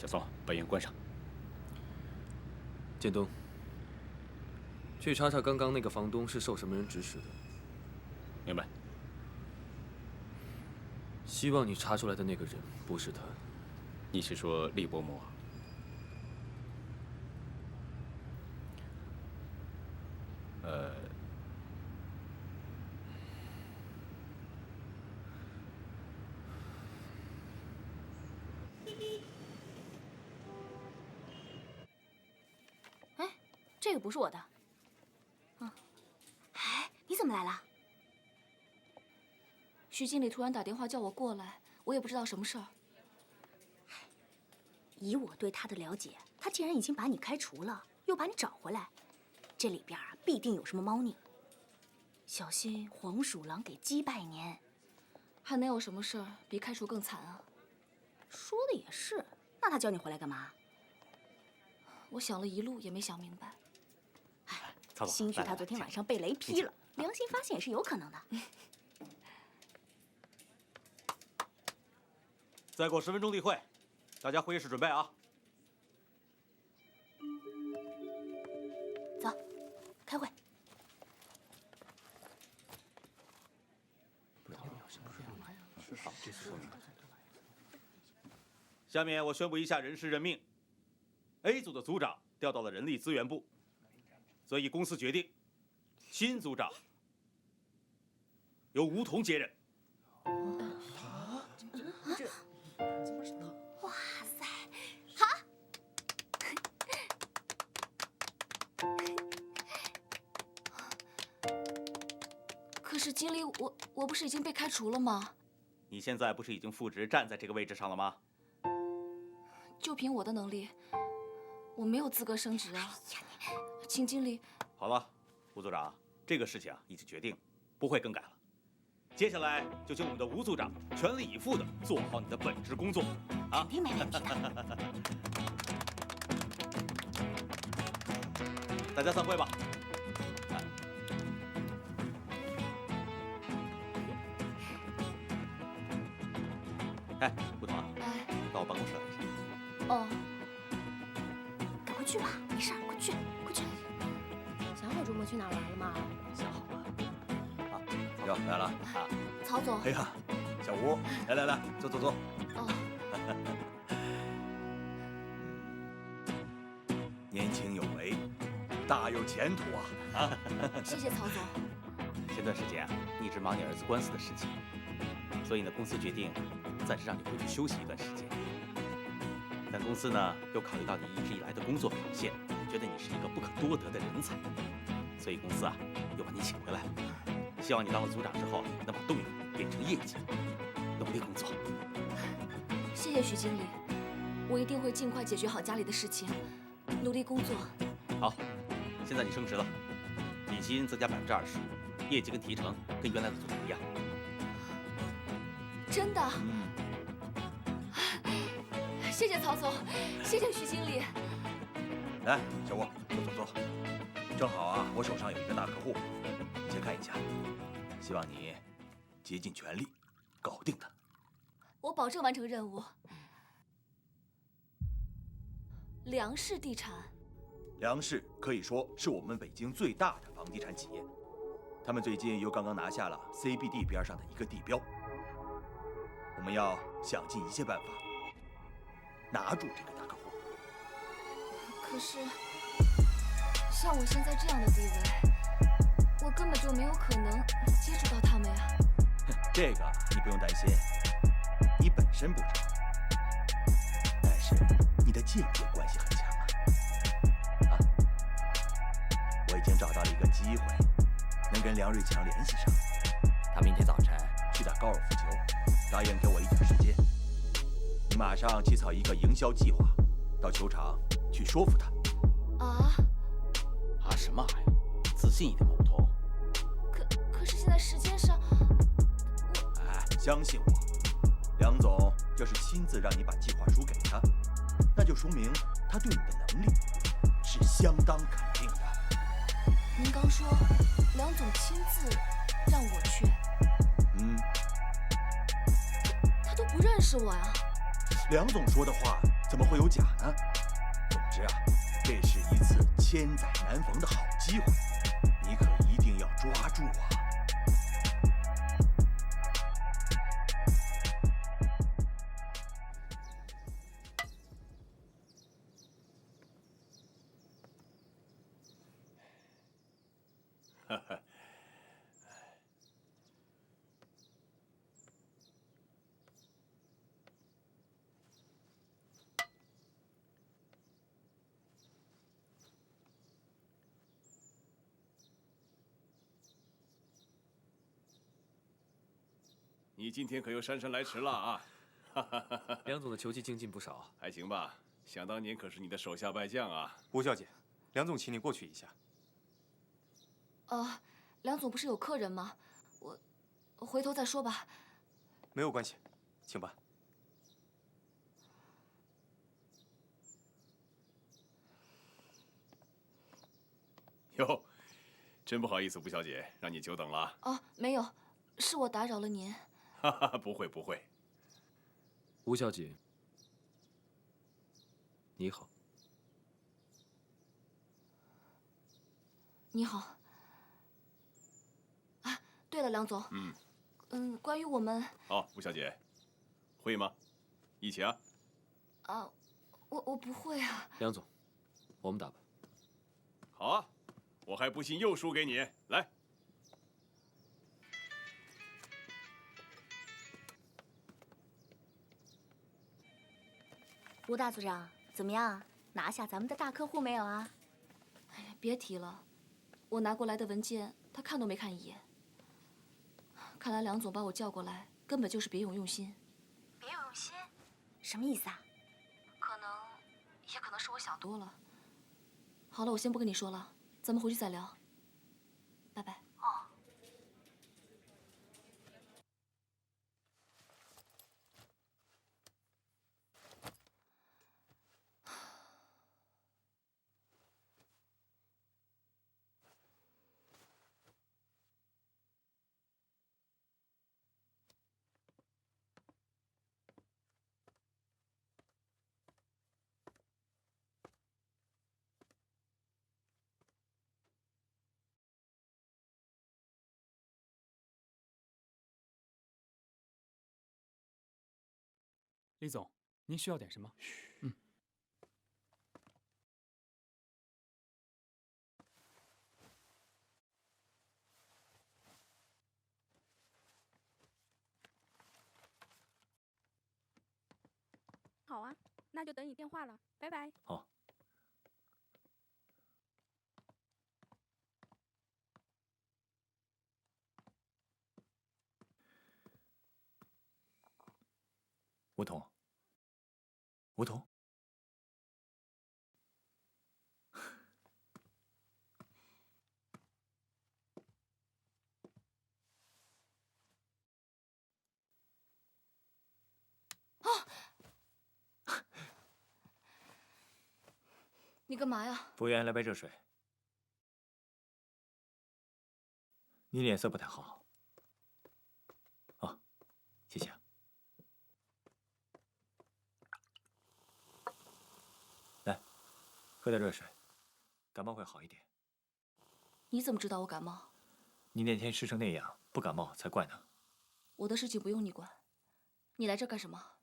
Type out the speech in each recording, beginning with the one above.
小宋，把烟关上。建东，去查查刚刚那个房东是受什么人指使的。明白。希望你查出来的那个人不是他。你是说厉伯母？哎，这个不是我的。哎，你怎么来了？徐经理突然打电话叫我过来，我也不知道什么事儿。以我对他的了解，他既然已经把你开除了，又把你找回来，这里边必定有什么猫腻。小心黄鼠狼给鸡拜年。还能有什么事儿比开除更惨啊？说的也是，那他叫你回来干嘛？我想了一路也没想明白。哎，曹总，兴许他昨天晚上被雷劈了，良心发现也是有可能的。再过10分钟例会，大家会议室准备啊。走，开会。下面我宣布一下人事任命。A 组的组长调到了人力资源部，所以公司决定，新组长由吴桐接任。哇塞，好！可是经理，我不是已经被开除了吗？你现在不是已经复职站在这个位置上了吗？就凭我的能力，我没有资格升职啊！请经理。好了，吴组长，这个事情已经决定，不会更改了。接下来就请我们的吴组长全力以赴地做好你的本职工作啊！肯定没问题的。大家散会吧。哎，吴桐啊，哎，到我办公室来一下。哦，赶快去吧，没事，快去，快去。想好周末去哪玩了吗？想好了。啊，哟，来了啊！曹总。哎呀，小吴，来，坐。哦。年轻有为，大有前途啊！谢谢曹总。前段时间啊，你一直忙你儿子官司的事情，所以呢，公司决定暂时让你回去休息一段时间。但公司呢，又考虑到你一直以来的工作表现，觉得你是一个不可多得的人才，所以公司啊，又把你请回来了。希望你当了组长之后，能把动力变成业绩，努力工作。谢谢徐经理，我一定会尽快解决好家里的事情，努力工作。好，现在你升职了，底薪增加20%，业绩跟提成跟原来的组长一样。真的？谢谢曹总，谢谢徐经理。来，小吴，坐。正好啊，我手上有一个大客户，你先看一下。希望你竭尽全力搞定他。我保证完成任务。梁氏地产。梁氏可以说是我们北京最大的房地产企业，他们最近又刚刚拿下了 CBD 边上的一个地标。我们要想尽一切办法拿住这个大客户。可是，像我现在这样的地位，我根本就没有可能接触到他们呀。这个你不用担心，你本身不差，但是你的间接关系很强啊！我已经找到了一个机会，能跟梁瑞强联系上。他明天早晨去打高尔夫球，答应给我一点时间。你马上起草一个营销计划，到球场去说服他。啊什么呀？自信一点嘛，吴桐。可是现在时间上，哎，相信我，梁总要是亲自让你把计划书给他，那就说明他对你的能力是相当肯定的。您刚说梁总亲自让我去，嗯，他都不认识我呀。梁总说的话怎么会有假呢？总之啊，这是一次千载难逢的好机会，你可一定要抓住啊！你今天可又姗姗来迟了啊！梁总的球技精进不少，还行吧，想当年可是你的手下败将啊。吴小姐，梁总请你过去一下。梁总不是有客人吗？我回头再说吧。没有关系，请吧。哟，真不好意思，吴小姐，让你久等了。没有，是我打扰了您。哈哈，不会不会。吴小姐，你好。你好。啊，对了，梁总。关于我们……哦，吴小姐，会吗？一起啊？我不会啊。梁总，我们打吧。好啊，我还不信又输给你。来。吴大组长，怎么样？拿下咱们的大客户没有啊？哎呀，别提了，我拿过来的文件，他看都没看一眼。看来梁总把我叫过来，根本就是别有用心。别有用心？什么意思啊？也可能是我想多了。好了，我先不跟你说了，咱们回去再聊。拜拜。李总，您需要点什么？好啊，那就等你电话了，拜拜。好。吴桐，吴桐，你干嘛呀？服务员，来杯热水。你脸色不太好。哦，谢谢啊。来，喝点热水，感冒会好一点。你怎么知道我感冒？你那天湿成那样，不感冒才怪呢。我的事情不用你管。你来这干什么？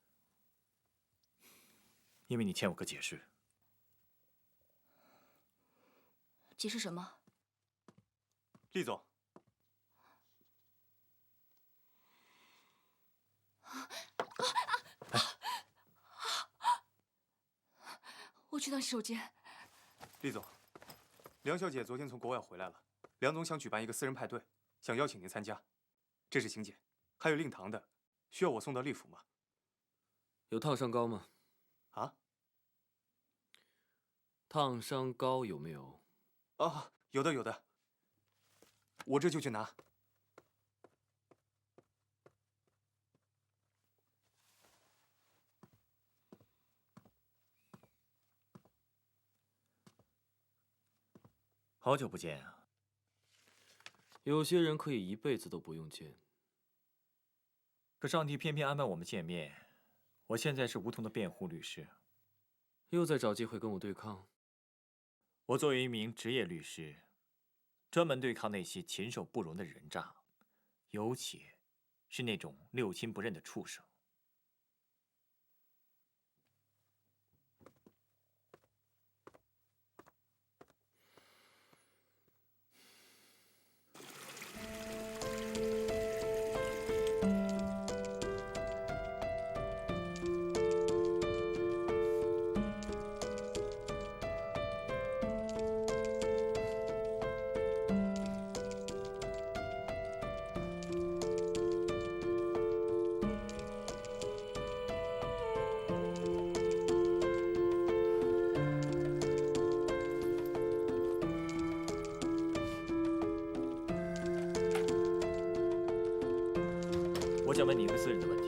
因为你欠我个解释。解释什么？厉总，我去趟洗手间。厉总，梁小姐昨天从国外回来了，梁总想举办一个私人派对，想邀请您参加。这是请柬，还有令堂的，需要我送到厉府吗？有烫伤膏吗？啊？烫伤膏有没有？哦，有的有的，我这就去拿。好久不见啊！有些人可以一辈子都不用见。可上帝偏偏安排我们见面。我现在是吴桐的辩护律师，又在找机会跟我对抗。我作为一名职业律师，专门对抗那些禽兽不如的人渣，尤其是那种六亲不认的畜生。我想问你一个私人的问题。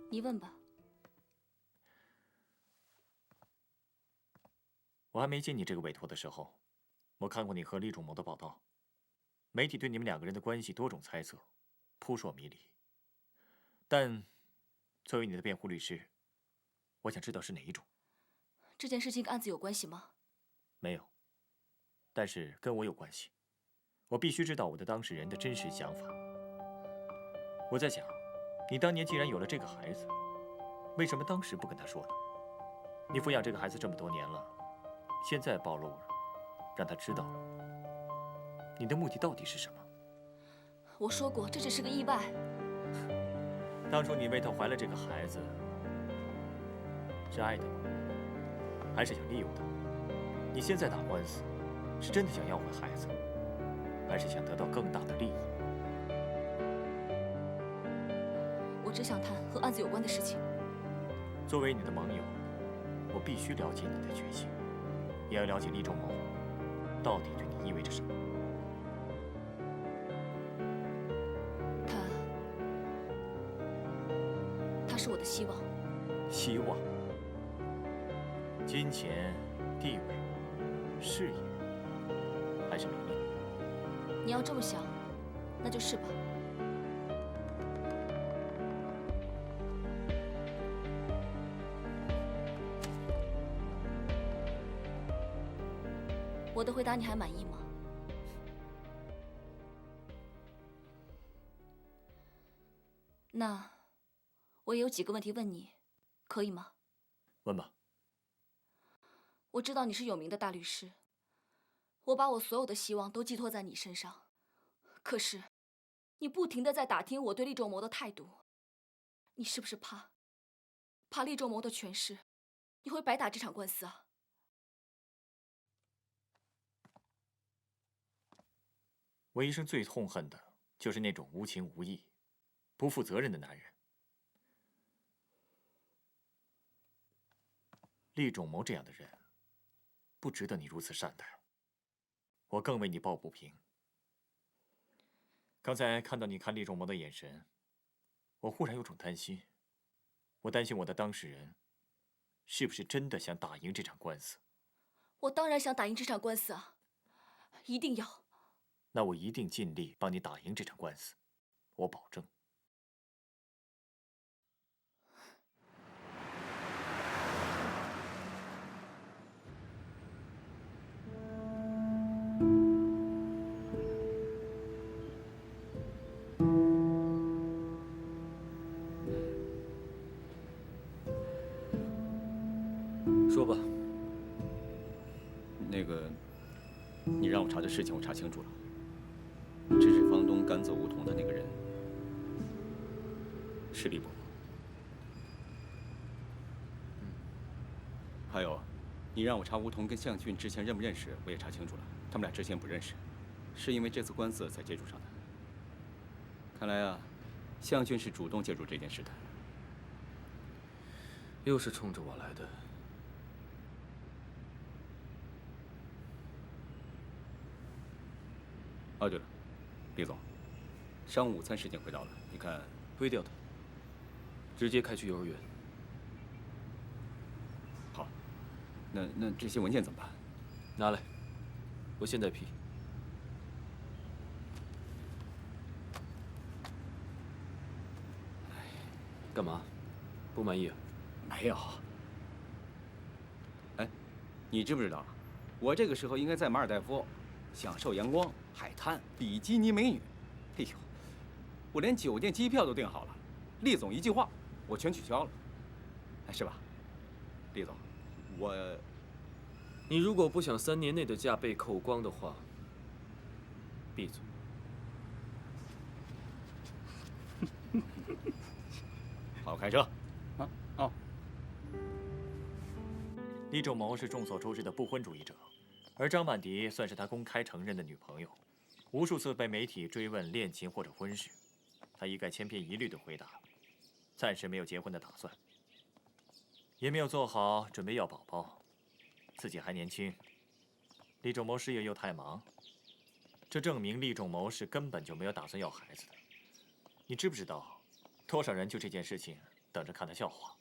你问吧。我还没接你这个委托的时候，我看过你和厉仲谋的报道，媒体对你们两个人的关系多种猜测，扑朔迷离。但作为你的辩护律师，我想知道是哪一种。这件事情跟案子有关系吗？没有，但是跟我有关系。我必须知道我的当事人的真实想法。我在想，你当年既然有了这个孩子，为什么当时不跟他说呢？你抚养这个孩子这么多年了，现在暴露了，让他知道了，你的目的到底是什么？我说过，这只是个意外。当初你为他怀了这个孩子，是爱他吗？还是想利用他？你现在打官司，是真的想要回孩子，还是想得到更大的利益？我只想谈和案子有关的事情。作为你的盟友，我必须了解你的决心，也要了解厉仲谋到底对你意味着什么。他是我的希望。希望？金钱、地位、事业，还是名利？你要这么想，那就是吧。我的回答你还满意吗？那我也有几个问题问你，可以吗？问吧。我知道你是有名的大律师，我把我所有的希望都寄托在你身上，可是你不停地在打听我对厉仲谋的态度，你是不是怕厉仲谋的权势，你会白打这场官司啊？我一生最痛恨的就是那种无情无义、不负责任的男人。厉仲谋这样的人，不值得你如此善待。我更为你抱不平。刚才看到你看厉仲谋的眼神，我忽然有种担心。我担心我的当事人是不是真的想打赢这场官司？我当然想打赢这场官司啊，一定要。那我一定尽力帮你打赢这场官司，我保证。说吧。那个，你让我查的事情我查清楚了。支持房东赶走梧桐的那个人是厉伯伯。还有，你让我查梧桐跟向俊之前认不认识，我也查清楚了，他们俩之前不认识，是因为这次官司才接触上的。看来啊，向俊是主动介入这件事的。又是冲着我来的。哦，对了，厉总，上午午餐时间快到了，你看推掉他，直接开去幼儿园。好，那这些文件怎么办？拿来，我现在批。干嘛？不满意啊？没有。哎，你知不知道，我这个时候应该在马尔代夫，享受阳光、海滩、比基尼美女。哎呦，我连酒店、机票都订好了，厉总一句话，我全取消了。哎，是吧，厉总？你如果不想3年内的假被扣光的话，闭嘴。好好开车。啊哦。厉仲谋是众所周知的不婚主义者，而张曼迪算是他公开承认的女朋友，无数次被媒体追问恋情或者婚事，他一概千篇一律的回答，暂时没有结婚的打算，也没有做好准备要宝宝，自己还年轻。厉仲谋事业又太忙，这证明厉仲谋是根本就没有打算要孩子的。你知不知道，多少人就这件事情等着看他笑话？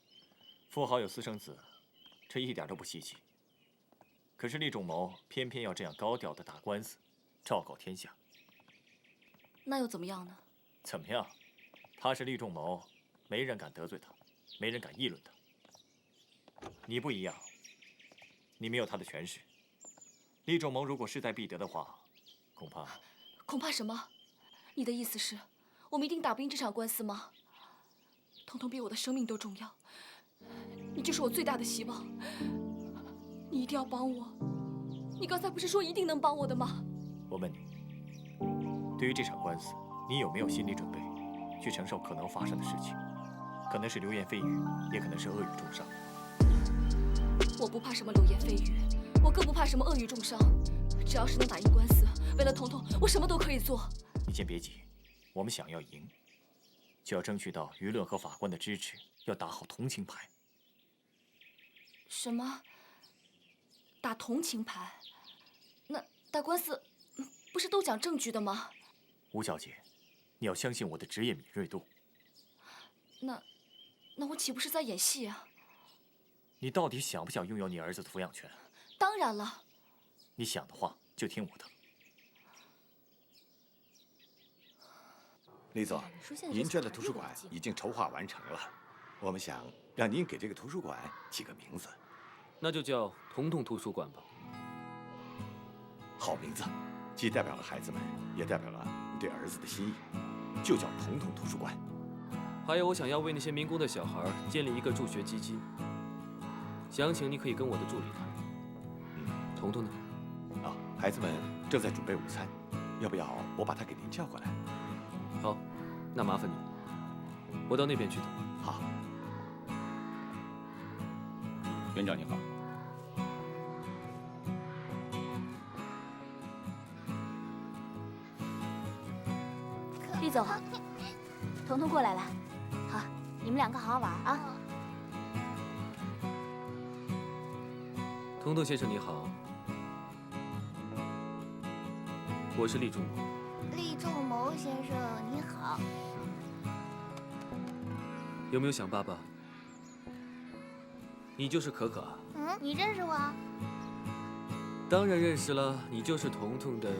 富豪有私生子，这一点都不稀奇。可是厉仲谋偏偏要这样高调的打官司，昭告天下。那又怎么样呢？怎么样？他是厉仲谋，没人敢得罪他，没人敢议论他。你不一样，你没有他的权势。厉仲谋如果势在必得的话，恐怕什么？你的意思是，我们一定打不赢这场官司吗？彤彤比我的生命都重要，你就是我最大的希望。你一定要帮我。你刚才不是说一定能帮我的吗？我问你，对于这场官司，你有没有心理准备，去承受可能发生的事情？可能是流言蜚语，也可能是恶语重伤。我不怕什么流言蜚语，我更不怕什么恶语重伤。只要是能打赢官司，为了彤彤，我什么都可以做。你先别急，我们想要赢，就要争取到舆论和法官的支持，要打好同情牌。什么？打同情牌？那打官司，不是都讲证据的吗？吴小姐，你要相信我的职业敏锐度。那我岂不是在演戏啊？你到底想不想拥有你儿子的抚养权？当然了。你想的话就听我的。厉总，您这的图书馆已经筹划完成了，我们想让您给这个图书馆起个名字，那就叫彤彤图书馆吧。好名字，既代表了孩子们，也代表了你对儿子的心意，就叫彤彤图书馆。还有，我想要为那些民工的小孩建立一个助学基金，详情你可以跟我的助理谈。彤彤呢？孩子们正在准备午餐，要不要我把他给您叫过来？好，那麻烦你，我到那边去等。好。园长你好。厉总，彤彤过来了，好，你们两个好好玩啊。彤彤先生你好，我是厉仲谋。厉仲谋先生你好。有没有想爸爸？你就是可可啊？你认识我？当然认识了，你就是彤彤的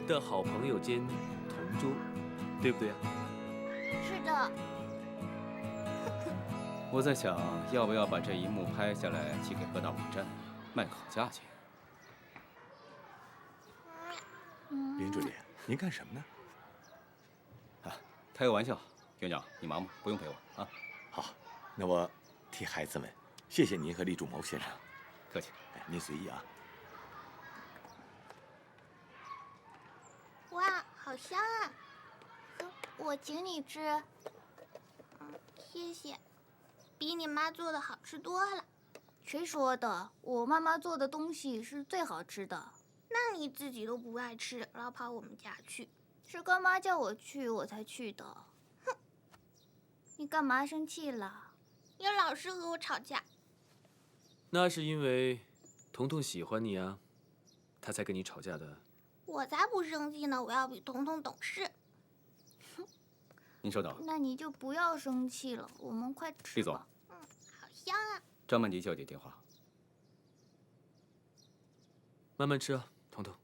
的好朋友兼同桌，对不对啊？是的。我在想，要不要把这一幕拍下来寄给各大网站，卖个好价钱。林助理，您干什么呢？开个玩笑，园长，你忙吗？不用陪我啊。好，那我替孩子们谢谢您和厉仲谋先生。客气。您随意啊。哇，好香啊！我请你吃。谢谢，比你妈做的好吃多了。谁说的？我妈妈做的东西是最好吃的。那你自己都不爱吃，老跑我们家去。是干妈叫我去，我才去的。哼！你干嘛生气了？你老是和我吵架。那是因为彤彤喜欢你啊，她才跟你吵架的。我才不生气呢！我要比彤彤懂事。您稍等。那你就不要生气了，我们快吃吧。厉总。好香啊！张曼迪叫你电话。慢慢吃啊，彤彤。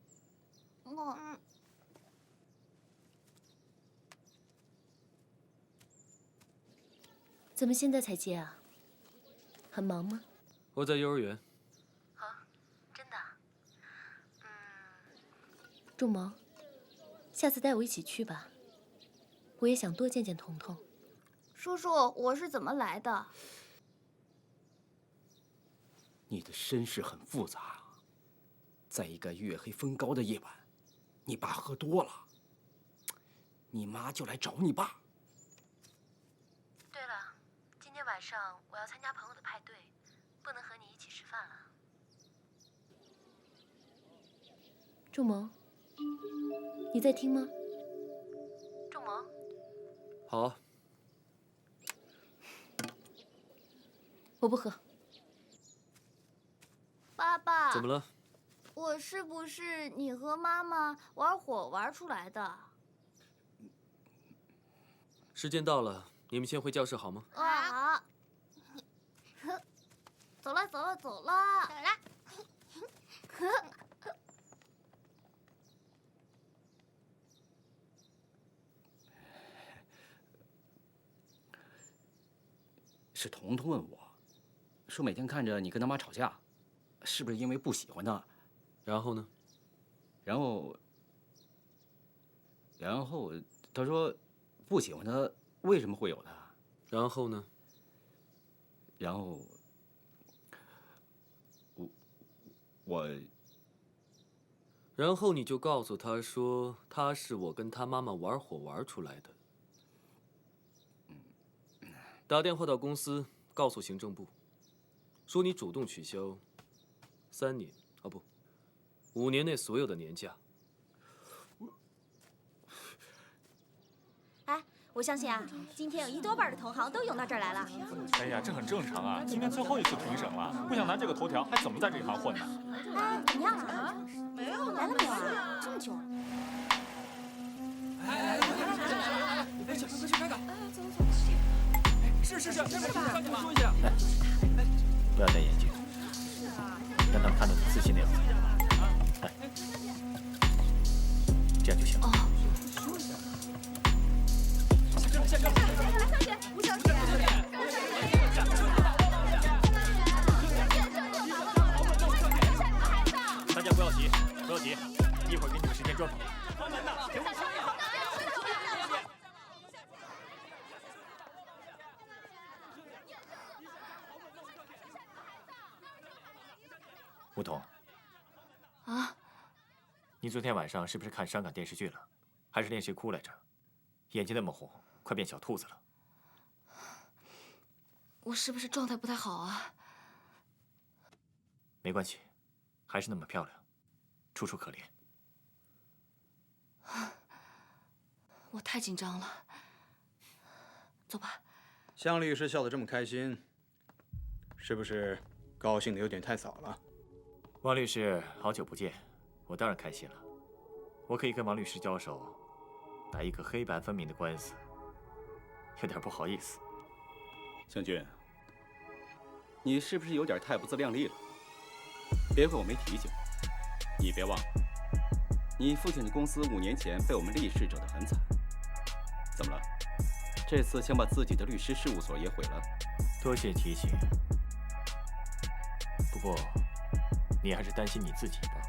怎么现在才接啊？很忙吗？我在幼儿园。啊，真的？仲谋，下次带我一起去吧。我也想多见见彤彤。叔叔，我是怎么来的？你的身世很复杂，在一个月黑风高的夜晚，你爸喝多了，你妈就来找你爸。对了，今天晚上我要参加朋友的派对，不能和你一起吃饭了。仲谋，你在听吗？仲谋，好啊。我不喝。爸爸，怎么了？我是不是你和妈妈玩火玩出来的？时间到了，你们先回教室好吗？好。走了，走了，走了，走了。是彤彤问我，说每天看着你跟他妈吵架，是不是因为不喜欢他？然后呢？然后他说不喜欢他为什么会有他？然后呢？然后我然后你就告诉他说，他是我跟他妈妈玩火玩出来的。打电话到公司，告诉行政部，说你主动取消3年啊不，5年内所有的年假。哎，我相信啊，今天有1多半的同行都涌到这儿来了。哎呀，这很正常啊！今天最后一次评审了，不想拿这个头条，还怎么在这一行混呢？哎，怎么样啊？没有来了没有啊？这么久。哎，小哥，快去看看！走。是，这边说一下。不要戴眼镜，让他们看到你自信的样子。哎，这样就行了。下课。来，小姐，吴小姐。大家不要急，一会儿给你们时间专访。关门呐！吴桐，啊，你昨天晚上是不是看伤感电视剧了？还是练谁哭来着？眼睛那么红，快变小兔子了。我是不是状态不太好啊？没关系，还是那么漂亮，楚楚可怜。我太紧张了。走吧。向律师笑得这么开心，是不是高兴的有点太早了？王律师，好久不见，我当然开心了。我可以跟王律师交手，打一个黑白分明的官司，有点不好意思。向军，你是不是有点太不自量力了？别怪我没提醒你，别忘了，你父亲的公司5年前被我们厉氏惹得很惨。怎么了？这次想把自己的律师事务所也毁了？多谢提醒。不过，你还是担心你自己吧。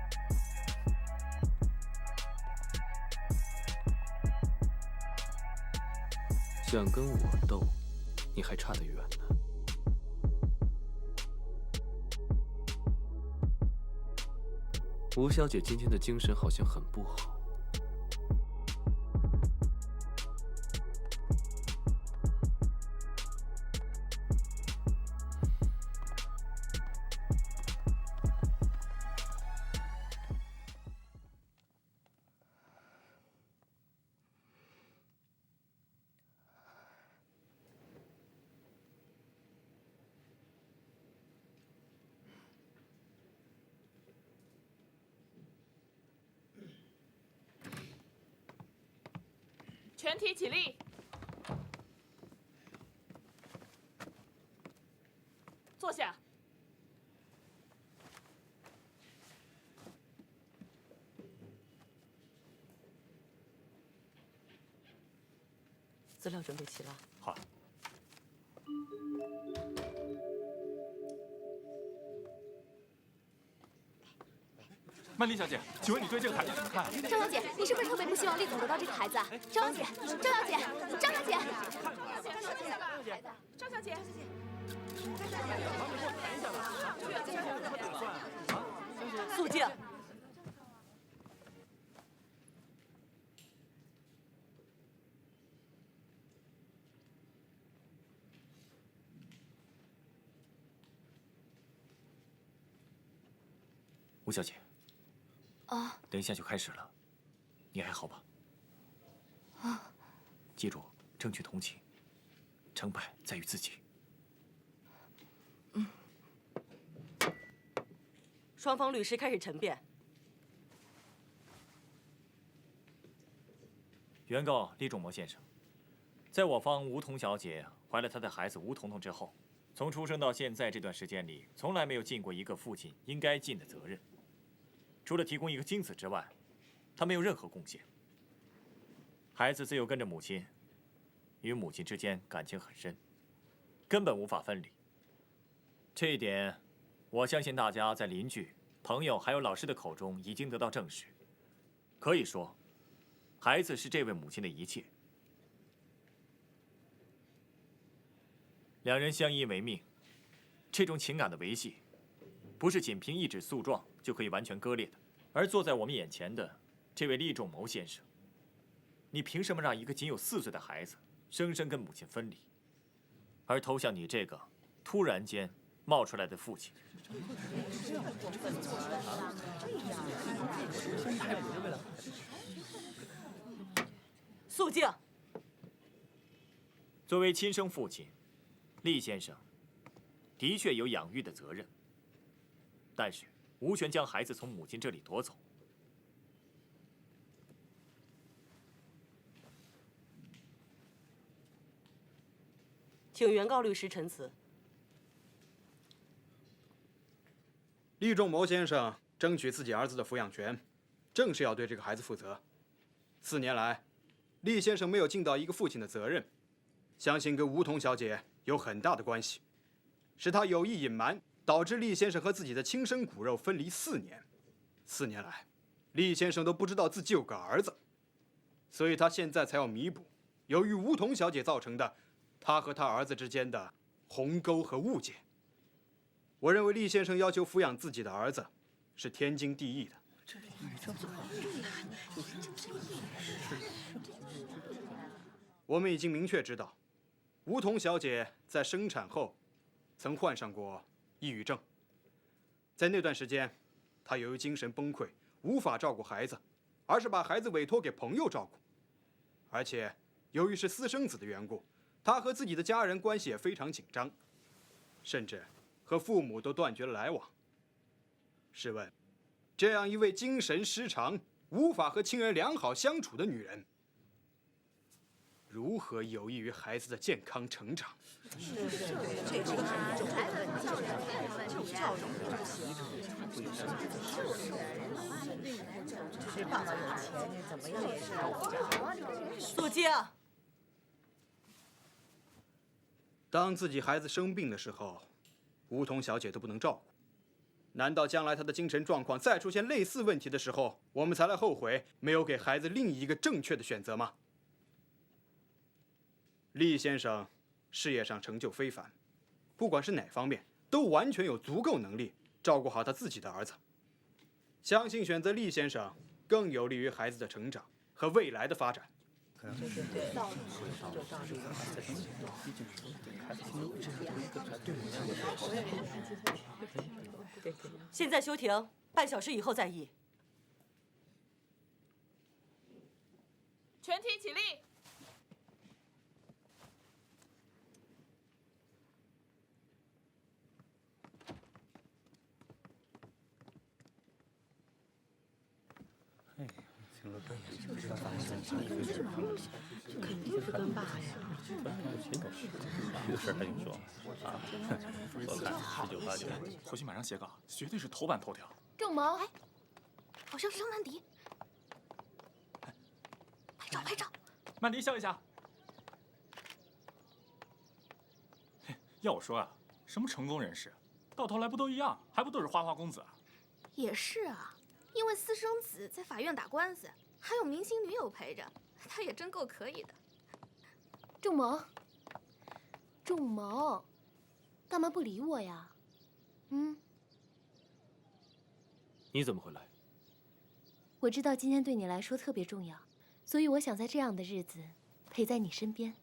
想跟我斗，你还差得远呢。吴小姐今天的精神好像很不好。全体起立，坐下。资料准备齐了。好。曼丽小姐，请问你对这个孩子怎么看？张小姐，你是不是特别不希望厉总得到这个孩子啊？张小姐，张小姐，张小姐，张小姐，肃静。吴小姐，啊，等一下就开始了，你还好吧？啊，记住，争取同情，成败在于自己。双方律师开始陈辩。原告厉仲谋先生，在我方吴彤小姐怀了她的孩子吴彤彤之后，从出生到现在这段时间里，从来没有尽过一个父亲应该尽的责任。除了提供一个精子之外，他没有任何贡献。孩子自幼跟着母亲，与母亲之间感情很深，根本无法分离。这一点，我相信大家在邻居、朋友还有老师的口中已经得到证实。可以说，孩子是这位母亲的一切。两人相依为命，这种情感的维系，不是仅凭一纸诉状就可以完全割裂的。而坐在我们眼前的这位厉仲谋先生，你凭什么让一个仅有4岁的孩子生生跟母亲分离，而投向你这个突然间冒出来的父亲？肃静。作为亲生父亲，厉先生的确有养育的责任，但是无权将孩子从母亲这里夺走。请原告律师陈词。厉仲谋先生争取自己儿子的抚养权，正是要对这个孩子负责。4年来，厉先生没有尽到一个父亲的责任，相信跟吴彤小姐有很大的关系，是他有意隐瞒，导致厉先生和自己的亲生骨肉分离4年。4年来，厉先生都不知道自己有个儿子，所以他现在才要弥补由于吴彤小姐造成的他和他儿子之间的鸿沟和误解。我认为厉先生要求抚养自己的儿子是天经地义的。我们已经明确知道，吴彤小姐在生产后曾患上过抑郁症，在那段时间，她由于精神崩溃，无法照顾孩子，而是把孩子委托给朋友照顾。而且由于是私生子的缘故，她和自己的家人关系也非常紧张，甚至和父母都断绝了来往。试问，这样一位精神失常、无法和亲人良好相处的女人，如何有益于孩子的健康成长？肃静。当自己孩子生病的时候，吴彤小姐都不能照顾，难道将来她的精神状况再出现类似问题的时候，我们才来后悔没有给孩子另一个正确的选择吗？厉先生事业上成就非凡，不管是哪方面，都完全有足够能力照顾好他自己的儿子。相信选择厉先生更有利于孩子的成长和未来的发展。现在休庭，半小时以后再议。全体起立。肯定是跟爸呀。这个事儿还用说啊？我看19、8、9，回去马上写稿，绝对是头版头条。仲谋，哎，好像是张南迪。拍照，拍照。曼迪笑一下。要我说啊，什么成功人士，到头来不都一样，还不都是花花公子啊？也是啊，因为私生子在法院打官司，还有明星女友陪着，他也真够可以的。仲谋，仲谋，干嘛不理我呀？你怎么会来？我知道今天对你来说特别重要，所以我想在这样的日子陪在你身边。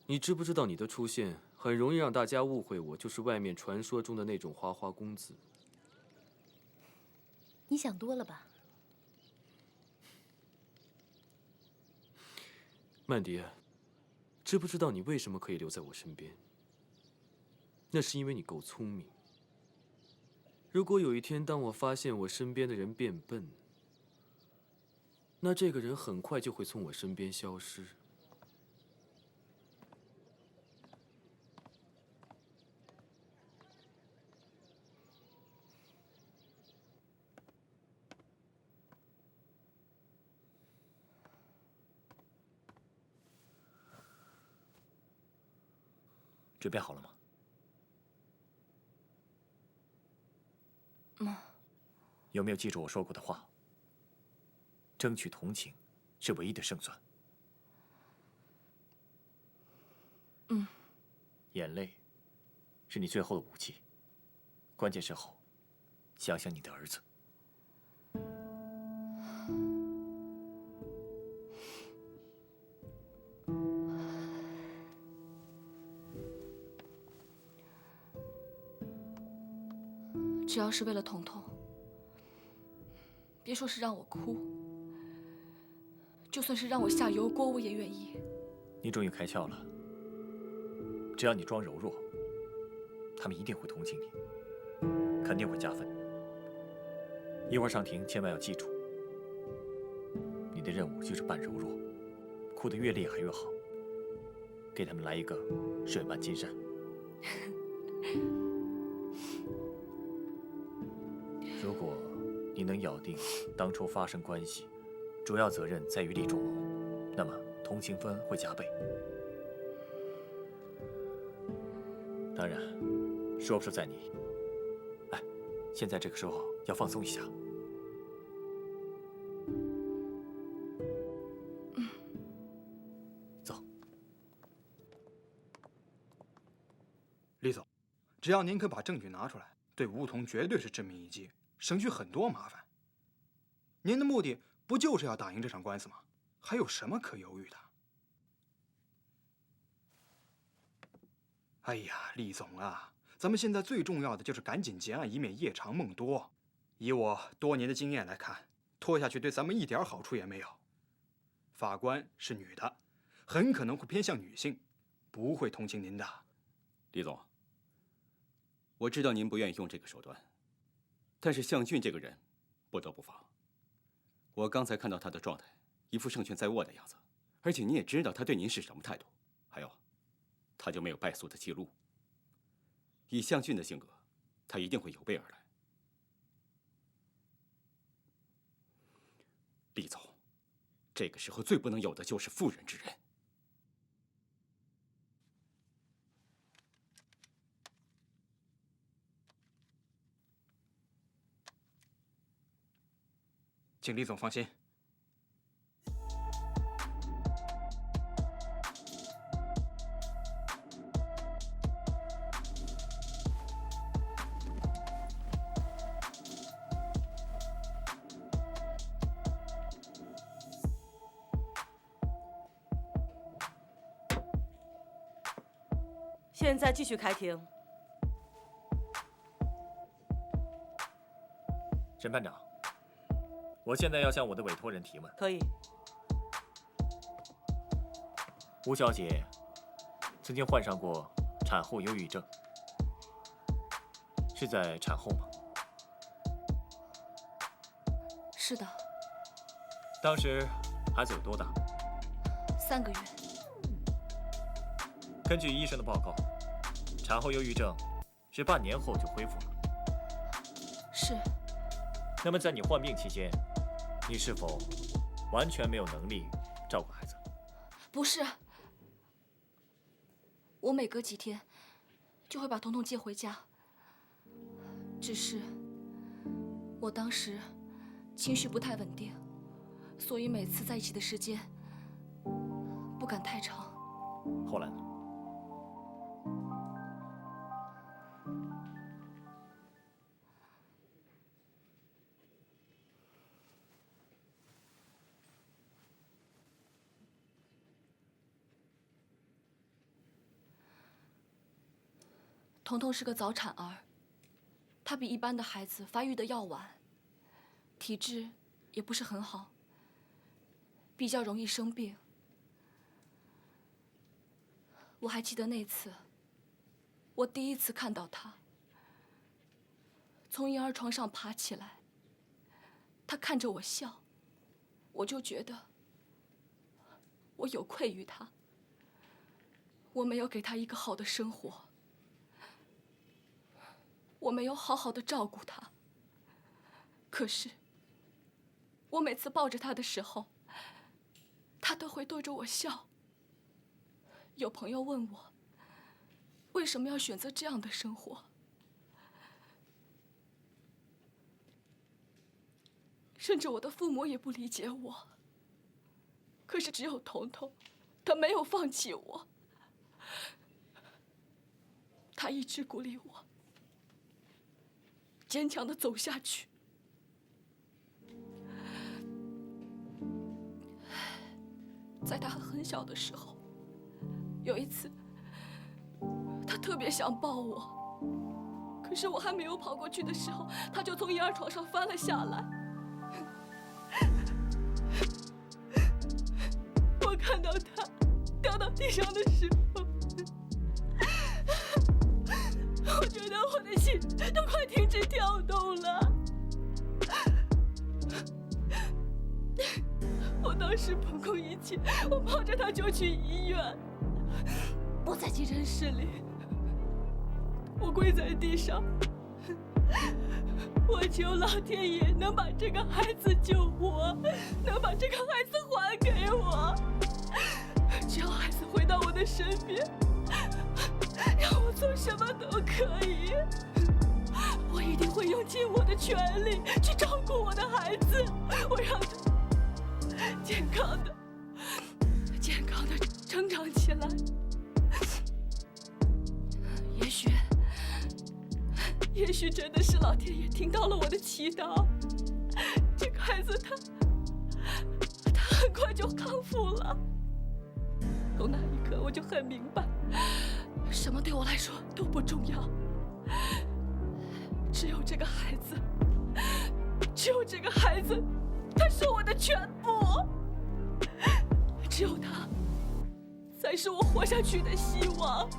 你知不知道你的出现很容易让大家误会我就是外面传说中的那种花花公子？你想多了吧？曼迪，知不知道你为什么可以留在我身边？那是因为你够聪明。如果有一天当我发现我身边的人变笨，那这个人很快就会从我身边消失。准备好了吗？有没有记住我说过的话？争取同情是唯一的胜算。眼泪是你最后的武器。关键时候，想想你的儿子。只要是为了彤彤，别说是让我哭，就算是让我下油锅，我也愿意。你终于开窍了。只要你装柔弱，他们一定会同情你，肯定会加分。一会儿上庭千万要记住，你的任务就是扮柔弱，哭得越厉害越好，给他们来一个水漫金山。如果你能咬定当初发生关系，主要责任在于厉仲谋，那么同情分会加倍。当然，说不说在你。哎，现在这个时候要放松一下。走。厉总，只要您肯把证据拿出来，对梧桐绝对是致命一击，省去很多麻烦。您的目的不就是要打赢这场官司吗？还有什么可犹豫的？哎呀，厉总啊，咱们现在最重要的就是赶紧结案，以免夜长梦多。以我多年的经验来看，拖下去对咱们一点好处也没有。法官是女的，很可能会偏向女性，不会同情您的。李总，我知道您不愿意用这个手段，但是向俊这个人，不得不防。我刚才看到他的状态，一副胜券在握的样子，而且你也知道他对您是什么态度。还有，他就没有败诉的记录。以向俊的性格，他一定会有备而来。厉总，这个时候最不能有的就是妇人之仁。请厉总放心。现在继续开庭。审判长，我现在要向我的委托人提问。可以。吴小姐曾经患上过产后忧郁症，是在产后吗？是的。当时孩子有多大？3个月。根据医生的报告，产后忧郁症是半年后就恢复了。是。那么在你患病期间，你是否完全没有能力照顾孩子？不是，我每隔几天就会把彤彤接回家。只是我当时情绪不太稳定，所以每次在一起的时间不敢太长。后来呢？彤彤是个早产儿，她比一般的孩子发育的要晚，体质也不是很好，比较容易生病。我还记得那次，我第一次看到她从婴儿床上爬起来，她看着我笑，我就觉得我有愧于她，我没有给她一个好的生活。我没有好好的照顾他，可是我每次抱着他的时候，他都会对着我笑。有朋友问我，为什么要选择这样的生活？甚至我的父母也不理解我。可是只有彤彤，他没有放弃我，他一直鼓励我坚强地走下去。在他很小的时候，有一次，他特别想抱我，可是我还没有跑过去的时候，他就从婴儿床上翻了下来。我看到他掉到地上的时候，我觉得我的心都快停止跳动了。我当时不顾一切，我抱着他就去医院。我在急诊室里，我跪在地上，我求老天爷能把这个孩子救活，能把这个孩子还给我。只要孩子回到我的身边，让我做什么都可以，我一定会用尽我的全力去照顾我的孩子，我让他健康的成长起来。也许真的是老天爷听到了我的祈祷，这个孩子他很快就康复了。从那一刻我就很明白，什么对我来说都不重要，只有这个孩子，他是我的全部，只有他才是我活下去的希望。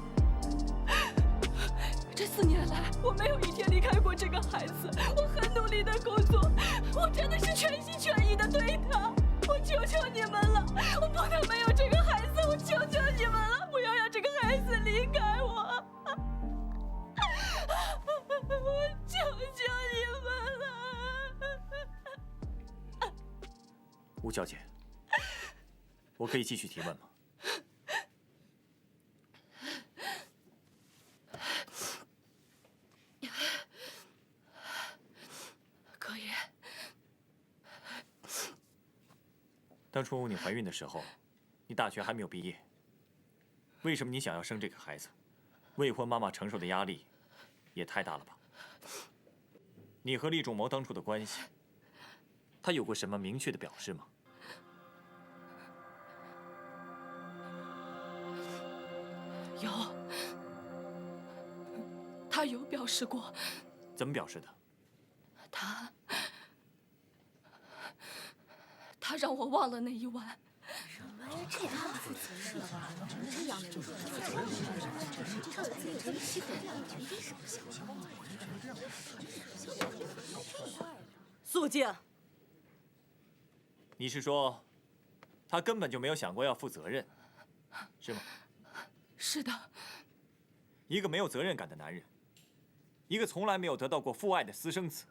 这4年来，我没有一天离开过这个孩子，我很努力的工作，我真的是全心全意的对他。我求求你们了，我不能没有这个孩子，我求求你们了，不要让这个孩子离开我，我求求你们了。吴小姐，我可以继续提问吗？可以。当初你怀孕的时候，你大学还没有毕业，为什么你想要生这个孩子？未婚妈妈承受的压力也太大了吧？你和厉仲谋当初的关系，他有过什么明确的表示吗？有，他有表示过。怎么表示的？他让我忘了那一晚。这也太不负责任了吧！这样的人，肃静。你是说，他根本就没有想过要负责任，是吗？是的。一个没有责任感的男人，一个从来没有得到过父爱的私生子，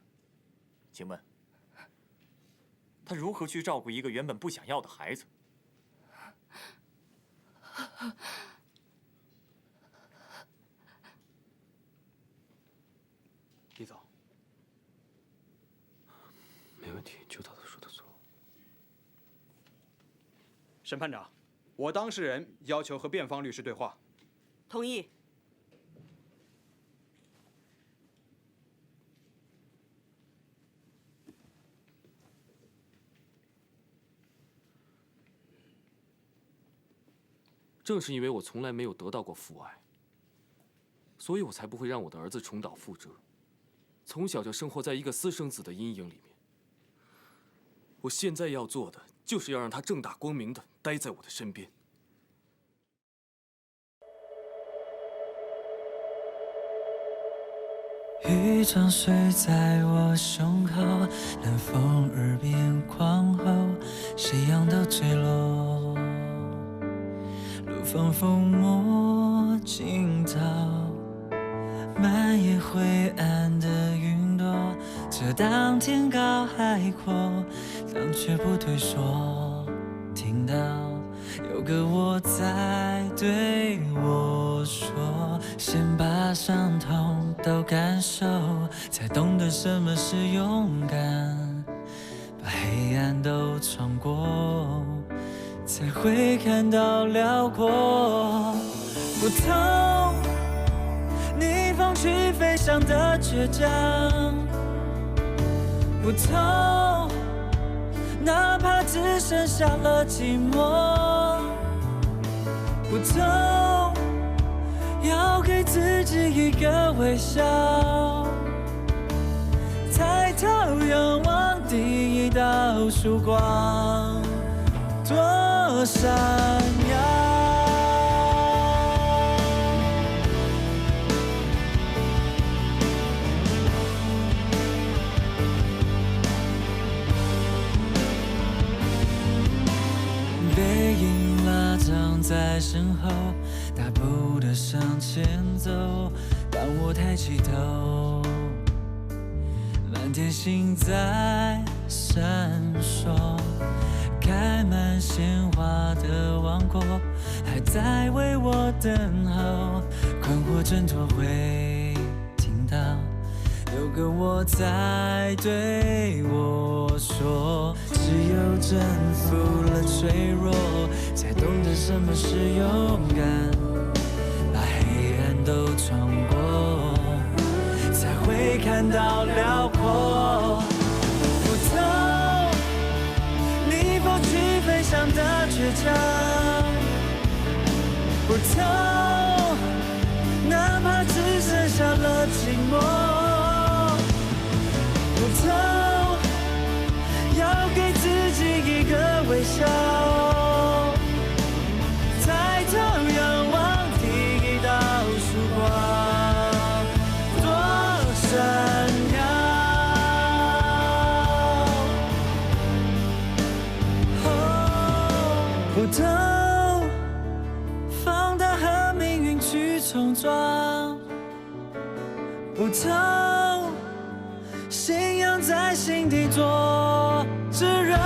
请问，他如何去照顾一个原本不想要的孩子？李总，没问题，邱导说的错。审判长，我当事人要求和辩方律师对话。同意。正是因为我从来没有得到过父爱，所以我才不会让我的儿子重蹈覆辙，从小就生活在一个私生子的阴影里面。我现在要做的，就是要让他正大光明的待在我的身边。雨装睡在我胸口，冷风耳边狂吼，夕阳都坠落。路风风没尽头，漫延灰暗的云朵，遮挡天高海阔，浪却不退缩。听到有个我在对我说，先把伤痛都感受，才懂得什么是勇敢，把黑暗都闯过，才会看到辽阔。不痛，逆风去飞翔的倔强，不痛，哪怕只剩下了寂寞，不痛，要给自己一个微笑，抬头仰望第一道曙光，多闪耀。背影拉长在身后，大步的向前走。当我抬起头，满天星在闪烁，开满鲜花的王国还在为我等候。困惑挣脱会听到有个我在对我说，只有征服了脆弱，才懂得什么是勇敢，把黑暗都闯过，才会看到辽阔。不痛，逆风去飞翔的倔强，不痛，哪怕只剩下了寂寞。不痛，要给自己一个微笑，抬头仰望第一道曙光，多闪耀。不痛，放胆和命运去冲撞，不痛，信仰在心底做炙热。